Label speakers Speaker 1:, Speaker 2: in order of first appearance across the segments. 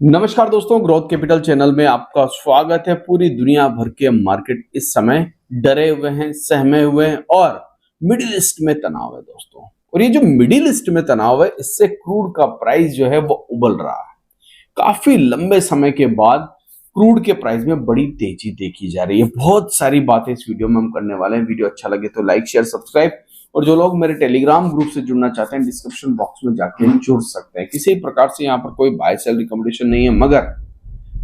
Speaker 1: नमस्कार दोस्तों, growth capital channel में आपका स्वागत है। पूरी दुनिया भर के मार्केट इस समय डरे हुए हैं, सहमे हुए हैं और मिडिल ईस्ट में तनाव है दोस्तों। और ये जो मिडिल ईस्ट में तनाव है, इससे क्रूड का प्राइस जो है वो उबल रहा है। काफी लंबे समय के बाद क्रूड के प्राइस में बड़ी तेजी देखी जा रही है। बहुत सारी बातें इस वीडियो में हम करने वाले हैं। वीडियो अच्छा लगे तो लाइक, शेयर, सब्सक्राइब, और जो लोग मेरे टेलीग्राम ग्रुप से जुड़ना चाहते हैं, डिस्क्रिप्शन बॉक्स में जाके जुड़ सकते हैं। किसी प्रकार से यहाँ पर कोई बाय सेल रिकमेंडेशन नहीं है, मगर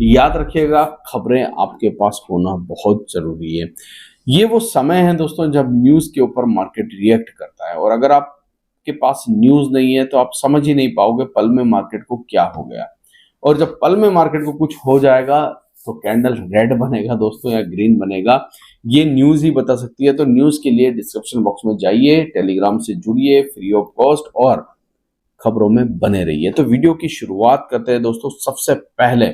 Speaker 1: याद रखिएगा, खबरें आपके पास होना बहुत जरूरी है। ये वो समय है दोस्तों जब न्यूज के ऊपर मार्केट रिएक्ट करता है, और अगर आपके पास न्यूज नहीं है तो आप समझ ही नहीं पाओगे पल में मार्केट को क्या हो गया। और जब पल में मार्केट को कुछ हो जाएगा तो कैंडल रेड बनेगा दोस्तों या ग्रीन बनेगा, ये न्यूज ही बता सकती है। तो न्यूज के लिए डिस्क्रिप्शन बॉक्स में जाइए, टेलीग्राम से जुड़िए फ्री ऑफ कॉस्ट, और खबरों में बने रहिए। तो वीडियो की शुरुआत करते हैं दोस्तों। सबसे पहले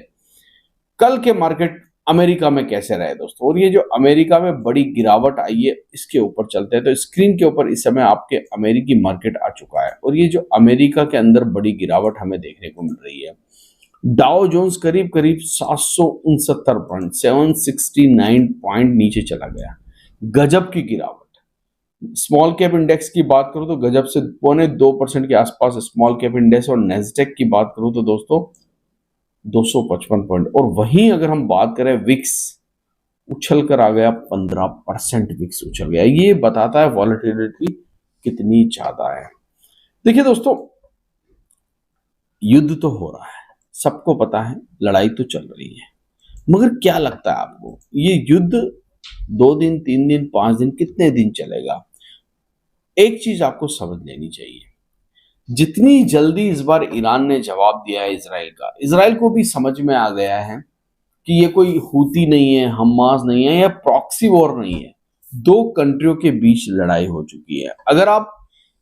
Speaker 1: कल के मार्केट अमेरिका में कैसे रहे दोस्तों, और ये जो अमेरिका में बड़ी गिरावट आई है इसके ऊपर चलते हैं। तो स्क्रीन के ऊपर इस समय आपके अमेरिकी मार्केट आ चुका है, और ये जो अमेरिका के अंदर बड़ी गिरावट हमें देखने को मिल रही है। डाउ जोन्स करीब करीब 769 पॉइंट 769 पॉइंट नीचे चला गया। गजब की गिरावट। स्मॉल कैप इंडेक्स की बात करूं तो गजब से 2.25% के आसपास स्मॉल कैप इंडेक्स, और नेस्डेक की बात करूं तो दोस्तों 255 पॉइंट। और वहीं अगर हम बात करें विक्स, उछल कर आ गया 15%। विक्स उछल गया। ये बताता है वॉलेटिलिटी कितनी ज्यादा है। देखिए दोस्तों, युद्ध तो हो रहा है, सबको पता है, लड़ाई तो चल रही है, मगर क्या लगता है आपको ये युद्ध 2 दिन, 3 दिन, 5 दिन, कितने दिन चलेगा? एक चीज आपको समझ लेनी चाहिए, जितनी जल्दी इस बार ईरान ने जवाब दिया है इसराइल का, इसराइल को भी समझ में आ गया है कि ये कोई हूती नहीं है, हमास नहीं है, या प्रॉक्सी वॉर नहीं है। दो कंट्रियों के बीच लड़ाई हो चुकी है। अगर आप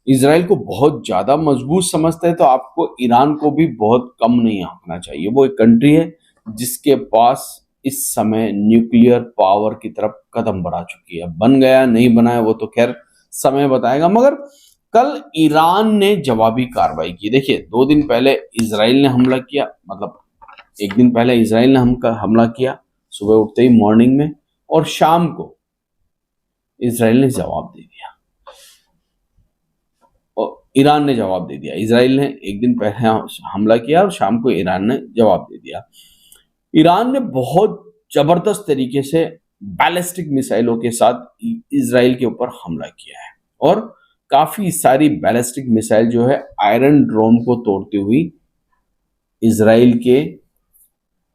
Speaker 1: इसराइल को बहुत ज्यादा मजबूत समझते हैं तो आपको ईरान को भी बहुत कम नहीं आंकना चाहिए। वो एक कंट्री है जिसके पास इस समय न्यूक्लियर पावर की तरफ कदम बढ़ा चुकी है। बन गया नहीं बना है वो तो खैर समय बताएगा, मगर कल ईरान ने जवाबी कार्रवाई की। देखिए, 2 दिन पहले इसराइल ने हमला किया, मतलब एक दिन पहले इसराइल ने हमला किया सुबह उठते ही मॉर्निंग में, और शाम को इसराइल ने जवाब दे दिया। और ईरान ने जवाब दे दिया। इसराइल ने एक दिन पहले हमला किया और शाम को ईरान ने जवाब दे दिया। ईरान ने बहुत जबरदस्त तरीके से बैलिस्टिक मिसाइलों के साथ इसराइल के ऊपर हमला किया है, और काफी सारी बैलिस्टिक मिसाइल जो है आयरन ड्रोन को तोड़ती हुई इसराइल के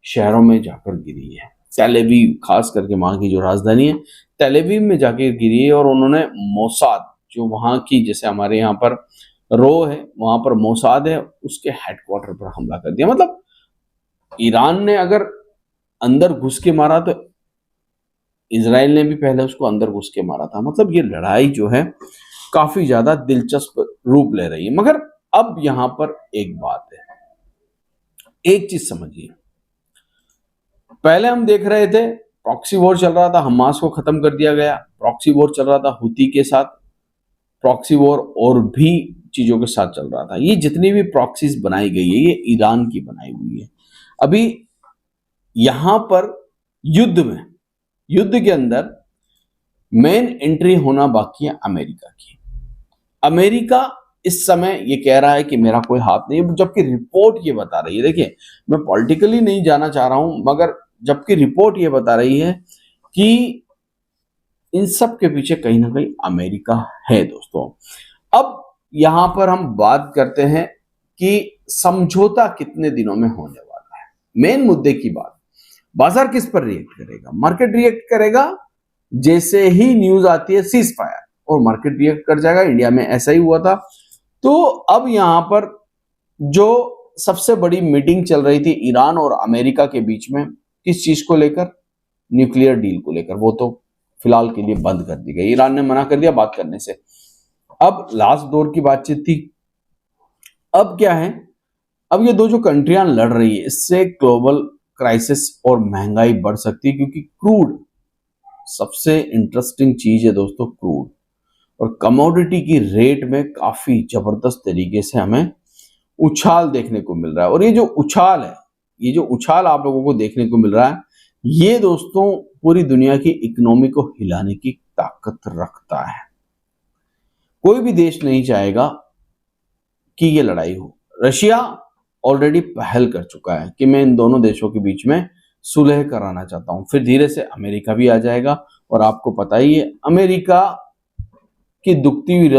Speaker 1: शहरों में जाकर गिरी है। तेल अवीव, खास करके वहां की जो राजधानी है तेल अवीव में जाकर गिरी है, और उन्होंने मोसाद, जो वहां की, जैसे हमारे यहाँ पर रो है, वहां पर मोसाद है, उसके हेडक्वार्टर पर हमला कर दिया। मतलब ईरान ने अगर अंदर घुस के मारा तो इसराइल ने भी पहले उसको अंदर घुस के मारा था। मतलब ये लड़ाई जो है काफी ज्यादा दिलचस्प रूप ले रही है। मगर अब यहां पर एक बात है, एक चीज समझिए। पहले हम देख रहे थे प्रॉक्सी वॉर चल रहा था, हमास को खत्म कर दिया गया। प्रॉक्सी वॉर चल रहा था हुती के साथ, प्रॉक्सी वॉर और भी चीजों के साथ चल रहा था। ये जितनी भी प्रॉक्सीज बनाई गई है ये ईरान की बनाई हुई है। अभी यहां पर युद्ध के अंदर मेन एंट्री होना बाकी है अमेरिका की। अमेरिका इस समय ये कह रहा है कि मेरा कोई हाथ नहीं है, जबकि रिपोर्ट ये बता रही है, देखिए मैं पॉलिटिकली नहीं जाना चाह रहा हूं, मगर जबकि रिपोर्ट ये बता रही है कि इन सब के पीछे कहीं ना कहीं अमेरिका है दोस्तों। अब यहां पर हम बात करते हैं कि समझौता कितने दिनों में होने वाला है। मेन मुद्दे की बात, बाजार किस पर रिएक्ट करेगा? मार्केट रिएक्ट करेगा जैसे ही न्यूज आती है सीज फायर, और मार्केट रिएक्ट कर जाएगा। इंडिया में ऐसा ही हुआ था। तो अब यहां पर जो सबसे बड़ी मीटिंग चल रही थी ईरान और अमेरिका के बीच में, किस चीज को लेकर? न्यूक्लियर डील को लेकर। वो तो फिलहाल के लिए बंद कर दी गई, ईरान ने मना कर दिया बात करने से। अब लास्ट दौर की बातचीत थी। अब क्या है, अब ये दो जो कंट्रियां लड़ रही है, इससे ग्लोबल क्राइसिस और महंगाई बढ़ सकती है, क्योंकि क्रूड सबसे इंटरेस्टिंग चीज है दोस्तों, क्रूड। और कमोडिटी की रेट में काफी जबरदस्त तरीके से हमें उछाल देखने को मिल रहा है। और ये जो उछाल है ये जो उछाल आप लोगों को देखने को मिल रहा है, ये दोस्तों पूरी दुनिया की इकोनॉमी को हिलाने की ताकत रखता है। कोई भी देश नहीं चाहेगा कि ये लड़ाई हो। रशिया ऑलरेडी पहल कर चुका है कि मैं इन दोनों देशों के बीच में सुलह कराना चाहता हूं। फिर धीरे से अमेरिका भी आ जाएगा, और आपको पता ही है अमेरिका की दुखती हुई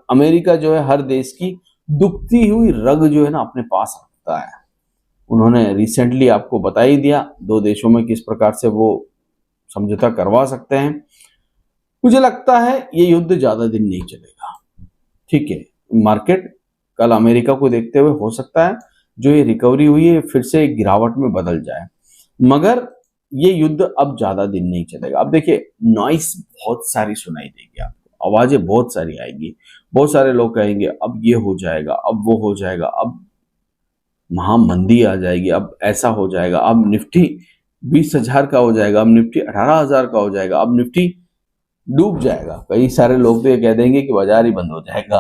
Speaker 1: अमेरिका जो है हर देश की दुखती हुई रग जो है ना अपने पास रखता है। उन्होंने रिसेंटली आपको बता ही दिया दो देशों में किस प्रकार से वो समझौता करवा सकते हैं। मुझे लगता है ये युद्ध ज्यादा दिन नहीं चलेगा। ठीक है, मार्केट कल अमेरिका को देखते हुए हो सकता है जो ये रिकवरी हुई है फिर से एक गिरावट में बदल जाए, मगर ये युद्ध अब ज्यादा दिन नहीं चलेगा। अब देखिए नॉइस बहुत सारी सुनाई देगी आपको, आवाजें बहुत सारी आएगी, बहुत सारे लोग कहेंगे अब ये हो जाएगा, अब वो हो जाएगा, अब महामंदी आ जाएगी, अब ऐसा हो जाएगा, अब निफ्टी 20,000 का हो जाएगा, अब निफ्टी 18,000 का हो जाएगा, अब निफ्टी डूब जाएगा। कई सारे लोग तो ये कह देंगे कि बाजार ही बंद हो जाएगा,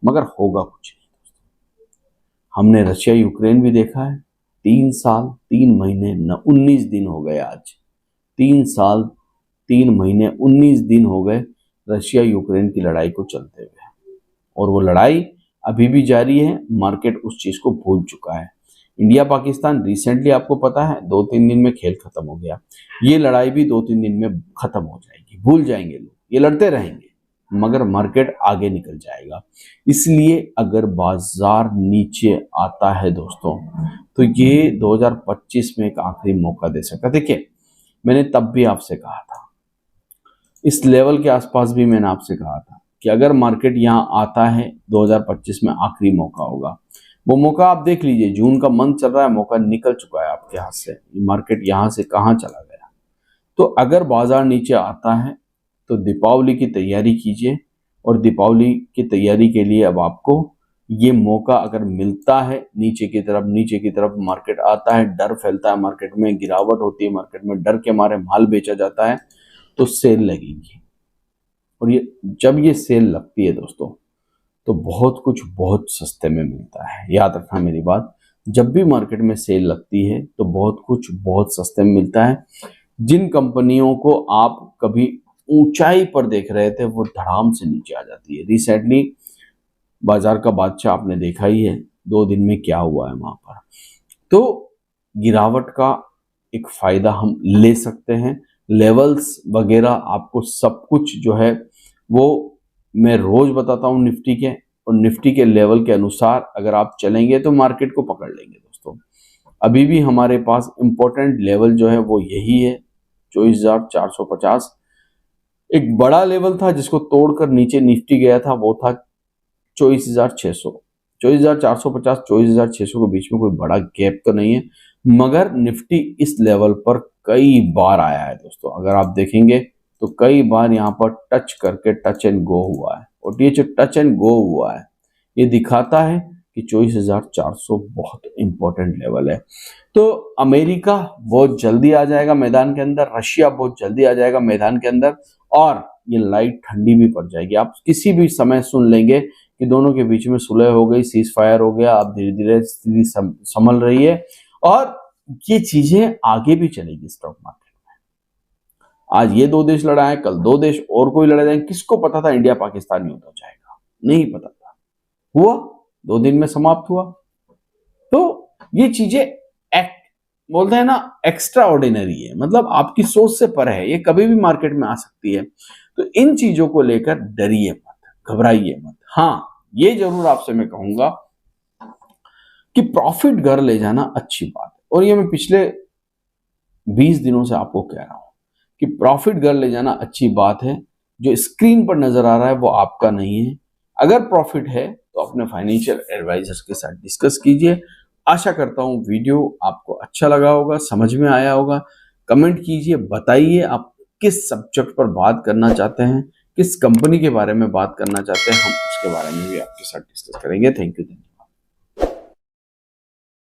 Speaker 1: मगर होगा कुछ नहीं। हमने रशिया यूक्रेन भी देखा है, 3 साल 3 महीने 19 दिन हो गए। आज 3 साल 3 महीने 19 दिन हो गए रशिया यूक्रेन की लड़ाई को चलते हुए, और वो लड़ाई अभी भी जारी है। मार्केट उस चीज को भूल चुका है। इंडिया पाकिस्तान रिसेंटली आपको पता है 2-3 दिन में खेल खत्म हो गया। ये लड़ाई भी 2-3 दिन में खत्म हो जाएगी, भूल जाएंगे लोग, ये लड़ते रहेंगे, मगर मार्केट आगे निकल जाएगा। इसलिए अगर बाजार नीचे आता है दोस्तों, तो ये 2025 में एक आखिरी मौका दे सकता है। देखिए मैंने तब भी आपसे कहा था, इस लेवल के आसपास भी मैंने आपसे कहा था कि अगर मार्केट यहाँ आता है 2025 में आखिरी मौका होगा। वो मौका आप देख लीजिए, जून का मंथ चल रहा है, मौका निकल चुका है आपके हाथ से। मार्केट यहाँ से कहाँ चला गया। तो अगर बाजार नीचे आता है तो दीपावली की तैयारी कीजिए, और दीपावली की तैयारी के लिए अब आपको ये मौका अगर मिलता है, नीचे की तरफ मार्केट आता है, डर फैलता है मार्केट में, गिरावट होती है मार्केट में, डर के मारे माल बेचा जाता है, तो सेल लगेगी। और ये जब ये सेल लगती है दोस्तों, तो बहुत कुछ बहुत सस्ते में मिलता है। याद रखना मेरी बात, जब भी मार्केट में सेल लगती है तो बहुत कुछ बहुत सस्ते में मिलता है। जिन कंपनियों को आप कभी ऊंचाई पर देख रहे थे वो धड़ाम से नीचे आ जाती है। रिसेंटली बाजार का बादशाह आपने देखा ही है 2 दिन में क्या हुआ है वहां पर। तो गिरावट का एक फायदा हम ले सकते हैं। लेवल्स वगैरह आपको सब कुछ जो है वो मैं रोज बताता हूं निफ्टी के, और निफ्टी के लेवल के अनुसार अगर आप चलेंगे तो मार्केट को पकड़ लेंगे दोस्तों। अभी भी हमारे पास इंपॉर्टेंट लेवल जो है वो यही है 24,450। एक बड़ा लेवल था जिसको तोड़कर नीचे निफ्टी गया था, वो था 24,600। 24,450 24,600 के बीच में कोई बड़ा गैप तो नहीं है, मगर निफ्टी इस लेवल पर कई बार आया है दोस्तों। अगर आप देखेंगे तो कई बार यहाँ पर टच करके टच एंड गो हुआ है, और ये जो टच एंड गो हुआ है ये दिखाता है कि 24,400 बहुत इंपॉर्टेंट लेवल है। तो अमेरिका बहुत जल्दी आ जाएगा मैदान के अंदर, रशिया बहुत जल्दी आ जाएगा मैदान के अंदर, और ये लाइट ठंडी भी पड़ जाएगी। आप किसी भी समय सुन लेंगे कि दोनों के बीच में सुलह हो गई, सीज फायर हो गया, अब धीरे धीरे स्थिति संभल रही है, और ये चीजें आगे भी चलेगी स्टॉक मार्केट में। आज ये 2 देश लड़ा है, कल 2 देश और कोई लड़ा जाएंगे। किसको पता था इंडिया पाकिस्तान युद्ध हो जाएगा, नहीं पता था, हुआ 2 दिन में समाप्त हुआ। तो ये चीजें बोलते हैं ना एक्स्ट्रा ऑर्डिनरी है, मतलब आपकी सोच से परे है, ये कभी भी मार्केट में आ सकती है। तो इन चीजों को लेकर डरिए मत, घबराइए मत। हाँ ये जरूर आपसे मैं कहूंगा कि प्रॉफिट घर ले जाना अच्छी बात है, और ये मैं पिछले 20 दिनों से आपको कह रहा हूं कि प्रॉफिट घर ले जाना अच्छी बात है। जो स्क्रीन पर नजर आ रहा है वो आपका नहीं है। अगर प्रॉफिट है तो अपने फाइनेंशियल एडवाइजर्स के साथ डिस्कस कीजिए। आशा करता हूं वीडियो आपको अच्छा लगा होगा, समझ में आया होगा। कमेंट कीजिए, बताइए आप किस सब्जेक्ट पर बात करना चाहते हैं, किस कंपनी के बारे में बात करना चाहते हैं, हम उसके बारे में भी आपके साथ डिस्कस करेंगे। Thank you.